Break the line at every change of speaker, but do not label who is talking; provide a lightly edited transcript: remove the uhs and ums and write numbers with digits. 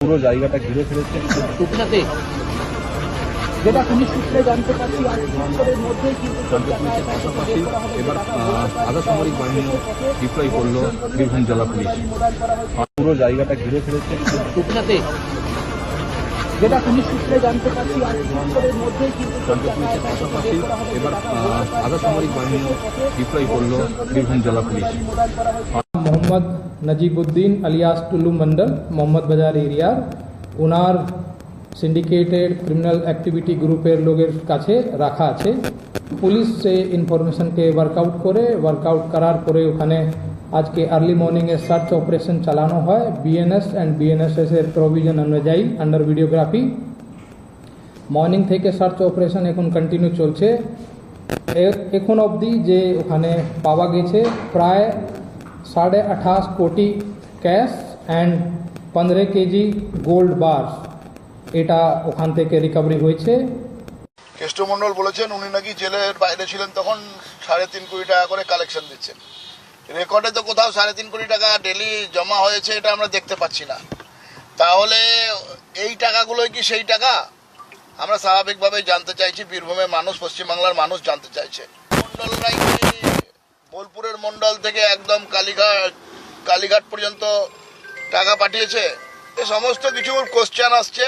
পুরো জায়গাটা ঘিরে ফেলেছে।
টুকটাতে
যেটা পুলিশ সূত্রে জানতে পারছি আজকের মধ্যেই কিন্তু
পুলিশের পাশাপাশি এবার আধা সামরিক বাহিনীও ডিপ্লয় করলো বীরভূম জেলা পুলিশ। পুরো জায়গাটা ঘিরে ফেলেছে।
টুকটাতে
যেটা পুলিশ সূত্রে জানতে পারছি আজকের মধ্যেই কিন্তু
পুলিশের পাশাপাশি এবার আধা সামরিক বাহিনীও ডিপ্লয় করলো বীরভূম জেলা পুলিশ।
মোহাম্মদ নজিবুদ্দিন আলিয়াস টুলু মন্ডল মোহাম্মদ বাজার এরিয়ার ওনার সিন্ডিকেটেড ক্রিমিনাল অ্যাক্টিভিটি গ্রুপের লোকের কাছে রাখা আছে। পুলিশ সেই ইনফরমেশনকে ওয়ার্কআউট করার পরে ওখানে আজকে আর্লি মর্নিংয়ে সার্চ অপারেশন চালানো হয় বিএনএস অ্যান্ড বিএনএসএস এর প্রভিশন অনুযায়ী আন্ডার ভিডিওগ্রাফি। মর্নিং থেকে সার্চ অপারেশন এখন কন্টিনিউ চলছে। এখন অবধি যে ওখানে পাওয়া গেছে প্রায় 28.5 কোটি ক্যাশ অ্যান্ড 15 কেজি গোল্ড বার এটা ওখান থেকে রিকভারি হয়েছে।
কেষ্টমণ্ডল বলেছেন উনি নাকি জেলের বাইরে ছিলেন তখন 3.5 কোটি টাকা করে কালেকশন দিচ্ছেন। রেকর্ডে তো কোথাও 3.5 কোটি টাকা ডেলি জমা হয়েছে এটা আমরা দেখতে পাচ্ছি না। তাহলে এই টাকাগুলোই কি সেই টাকা? আমরা স্বাভাবিকভাবেই জানতে চাইছি, বীরভূমের মানুষ, পশ্চিমবাংলার মানুষ জানতে চাইছে। মণ্ডলরাই বোলপুরের মণ্ডল থেকে একদম কালীঘাট পর্যন্ত টাকা পাঠিয়েছে, এ সমস্ত কিছু কোশ্চেন আসছে।